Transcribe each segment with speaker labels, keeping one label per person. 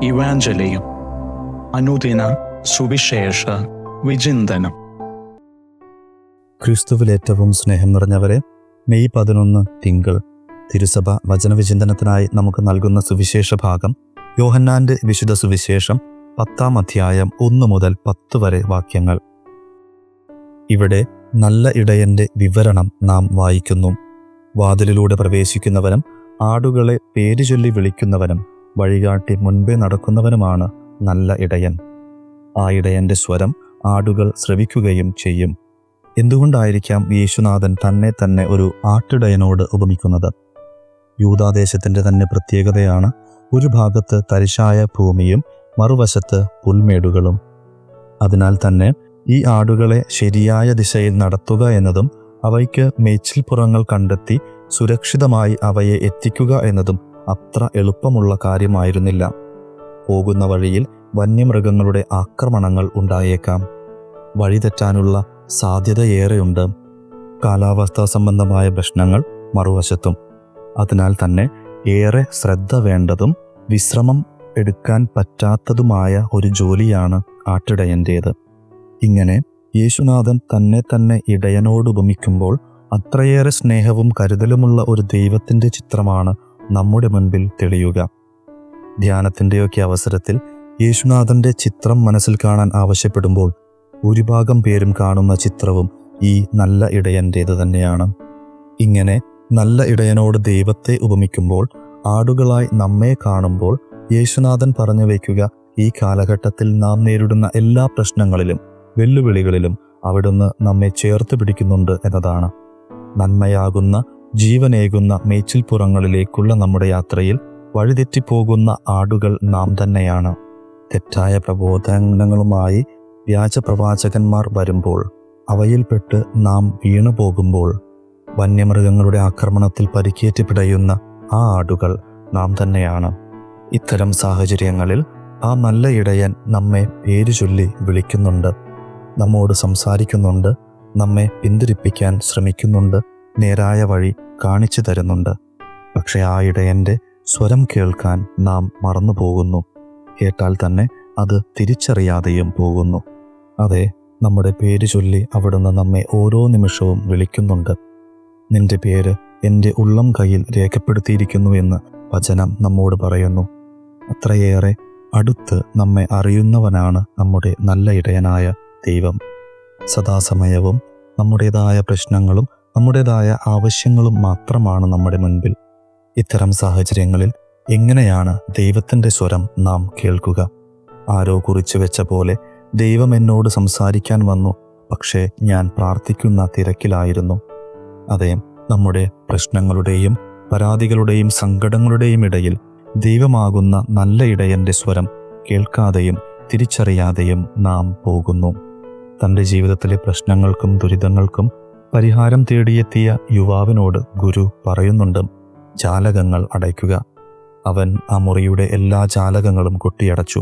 Speaker 1: ഇവാഞ്ചലിയും അനുദിന സുവിശേഷ വിചിന്തനം.
Speaker 2: ക്രിസ്തുവിൽ ഏറ്റവും സ്നേഹം നിറഞ്ഞവരെ, മെയ് 11 തിങ്കൾ തിരുസഭ വചനവിചിന്തനത്തിനായി നമുക്ക് നൽകുന്ന സുവിശേഷ ഭാഗം യോഹന്നാന്റെ വിശുദ്ധ സുവിശേഷം 10-ാം അധ്യായം 1 മുതൽ 10 വരെ വാക്യങ്ങൾ. ഇവിടെ നല്ല ഇടയന്റെ വിവരണം നാം വായിക്കുന്നു. വാതിലിലൂടെ പ്രവേശിക്കുന്നവനും ആടുകളെ പേരുചൊല്ലി വിളിക്കുന്നവനും വഴികാട്ടി മുൻപേ നടക്കുന്നവനുമാണ് നല്ല ഇടയൻ. ആ ഇടയന്റെ സ്വരം ആടുകൾ ശ്രവിക്കുകയും ചെയ്യും. എന്തുകൊണ്ടായിരിക്കാം യേശുനാഥൻ തന്നെ ഒരു ആട്ടിടയനോട് ഉപമിക്കുന്നത്? യൂദാദേശത്തിന്റെ തന്നെ പ്രത്യേകതയാണ് ഒരു ഭാഗത്ത് തരിശായ ഭൂമിയും മറുവശത്ത് പുൽമേടുകളും. അതിനാൽ തന്നെ ഈ ആടുകളെ ശരിയായ ദിശയിൽ നടത്തുക എന്നതും അവയ്ക്ക് മേച്ചിൽപ്പുറങ്ങൾ കണ്ടെത്തി സുരക്ഷിതമായി അവയെ എത്തിക്കുക എന്നതും അത്ര എളുപ്പമുള്ള കാര്യമായിരുന്നില്ല. പോകുന്ന വഴിയിൽ വന്യമൃഗങ്ങളുടെ ആക്രമണങ്ങൾ ഉണ്ടായേക്കാം. വഴിതെറ്റാനുള്ള സാധ്യതയേറെയുണ്ട്. കാലാവസ്ഥാ സംബന്ധമായ പ്രശ്നങ്ങൾ മറുവശത്തും. അതിനാൽ തന്നെ ഏറെ ശ്രദ്ധ വേണ്ടതും വിശ്രമം എടുക്കാൻ പറ്റാത്തതുമായ ഒരു ജോലിയാണ് ആട്ടിടയൻ്റേത്. ഇങ്ങനെ യേശുനാഥൻ തന്നെ ഇടയനോട് ഉപമിക്കുമ്പോൾ അത്രയേറെ സ്നേഹവും കരുതലുമുള്ള ഒരു ദൈവത്തിൻ്റെ ചിത്രമാണ് നമ്മുടെ മുൻപിൽ തെളിയുക. ധ്യാനത്തിൻ്റെയൊക്കെ അവസരത്തിൽ യേശുനാഥൻ്റെ ചിത്രം മനസ്സിൽ കാണാൻ ആവശ്യപ്പെടുമ്പോൾ ഭൂരിഭാഗം പേരും കാണുന്ന ചിത്രവും ഈ നല്ല ഇടയൻ്റേത് തന്നെയാണ്. ഇങ്ങനെ നല്ല ഇടയനോട് ദൈവത്തെ ഉപമിക്കുമ്പോൾ ആടുകളായി നമ്മെ കാണുമ്പോൾ യേശുനാഥൻ പറഞ്ഞു വയ്ക്കുക, ഈ കാലഘട്ടത്തിൽ നാം നേരിടുന്ന എല്ലാ പ്രശ്നങ്ങളിലും വെല്ലുവിളികളിലും അവിടുന്ന് നമ്മെ ചേർത്ത് പിടിക്കുന്നുണ്ട് എന്നതാണ്. നന്മയാകുന്ന ജീവനേകുന്ന മേച്ചിൽപ്പുറങ്ങളിലേക്കുള്ള നമ്മുടെ യാത്രയിൽ വഴിതെറ്റിപ്പോകുന്ന ആടുകൾ നാം തന്നെയാണ്. തെറ്റായ പ്രബോധനങ്ങളുമായി വ്യാജപ്രവാചകന്മാർ വരുമ്പോൾ അവയിൽപ്പെട്ട് നാം വീണു പോകുമ്പോൾ വന്യമൃഗങ്ങളുടെ ആക്രമണത്തിൽ പരിക്കേറ്റ് പിടയുന്ന ആ ആടുകൾ നാം തന്നെയാണ്. ഇത്തരം സാഹചര്യങ്ങളിൽ ആ നല്ല ഇടയൻ നമ്മെ പേരുചൊല്ലി വിളിക്കുന്നുണ്ട്, നമ്മോട് സംസാരിക്കുന്നുണ്ട്, നമ്മെ പിന്തിരിപ്പിക്കാൻ ശ്രമിക്കുന്നുണ്ട്, നേരായ വഴി കാണിച്ചു തരുന്നുണ്ട്. പക്ഷെ ആ ഇടയൻ്റെ സ്വരം കേൾക്കാൻ നാം മറന്നു പോകുന്നു. കേട്ടാൽ തന്നെ അത് തിരിച്ചറിയാതെയും പോകുന്നു. അതെ, നമ്മുടെ പേര് ചൊല്ലി അവിടുന്ന് നമ്മെ ഓരോ നിമിഷവും വിളിക്കുന്നുണ്ട്. നിന്റെ പേര് എൻ്റെ ഉള്ളം കയ്യിൽ രേഖപ്പെടുത്തിയിരിക്കുന്നു എന്ന് വചനം നമ്മോട് പറയുന്നു. അത്രയേറെ അടുത്ത് നമ്മെ അറിയുന്നവനാണ് നമ്മുടെ നല്ല ഇടയനായ ദൈവം. സദാസമയവും നമ്മുടേതായ പ്രശ്നങ്ങളും നമ്മുടേതായ ആവശ്യങ്ങളും മാത്രമാണ് നമ്മുടെ മുൻപിൽ. ഇത്തരം സാഹചര്യങ്ങളിൽ എങ്ങനെയാണ് ദൈവത്തിൻ്റെ സ്വരം നാം കേൾക്കുക? ആരോ കുറിച്ചു വെച്ച പോലെ ദൈവം എന്നോട് സംസാരിക്കാൻ വന്നു, പക്ഷേ ഞാൻ പ്രാർത്ഥിക്കുന്ന തിരക്കിലായിരുന്നു. അതെ, നമ്മുടെ പ്രശ്നങ്ങളുടെയും പരാതികളുടെയും സങ്കടങ്ങളുടെയും ഇടയിൽ ദൈവമാകുന്ന നല്ല ഇടയൻ്റെ സ്വരം കേൾക്കാതെയും തിരിച്ചറിയാതെയും നാം പോകുന്നു. തൻ്റെ ജീവിതത്തിലെ പ്രശ്നങ്ങൾക്കും ദുരിതങ്ങൾക്കും പരിഹാരം തേടിയെത്തിയ യുവാവിനോട് ഗുരു പറയുന്നുണ്ട്, ജാലകങ്ങൾ അടയ്ക്കുക. അവൻ ആ മുറിയുടെ എല്ലാ ജാലകങ്ങളും കൊട്ടിയടച്ചു.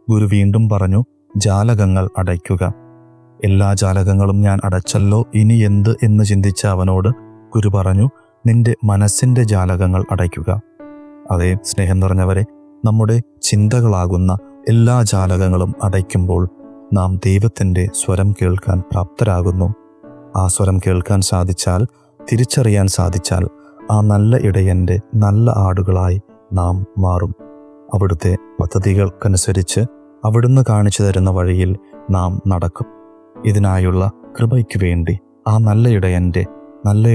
Speaker 2: ഗുരു വീണ്ടും പറഞ്ഞു, ജാലകങ്ങൾ അടയ്ക്കുക. എല്ലാ ജാലകങ്ങളും ഞാൻ അടച്ചല്ലോ, ഇനി എന്ത് എന്ന് ചിന്തിച്ച അവനോട് ഗുരു പറഞ്ഞു, നിന്റെ മനസ്സിൻ്റെ ജാലകങ്ങൾ അടയ്ക്കുക. അതേ, സ്നേഹം നിറഞ്ഞവരെ, നമ്മുടെ ചിന്തകളാകുന്ന എല്ലാ ജാലകങ്ങളും അടയ്ക്കുമ്പോൾ നാം ദൈവത്തിൻ്റെ സ്വരം കേൾക്കാൻ പ്രാപ്തരാകുന്നു. ആ സ്വരം കേൾക്കാൻ സാധിച്ചാൽ, തിരിച്ചറിയാൻ സാധിച്ചാൽ, ആ നല്ല ഇടയൻ്റെ നല്ല ആടുകളായി നാം മാറും. അവിടുത്തെ പദ്ധതികൾക്കനുസരിച്ച് അവിടുന്ന് കാണിച്ചു തരുന്ന വഴിയിൽ നാം നടക്കും. ഇതിനായുള്ള കൃപയ്ക്ക് വേണ്ടി ആ നല്ല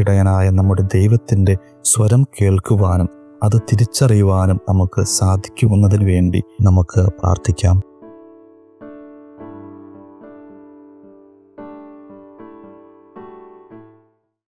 Speaker 2: ഇടയനായ നമ്മുടെ ദൈവത്തിൻ്റെ സ്വരം കേൾക്കുവാനും അത് തിരിച്ചറിയുവാനും നമുക്ക് സാധിക്കുമെന്നതിന് വേണ്ടി നമുക്ക് പ്രാർത്ഥിക്കാം.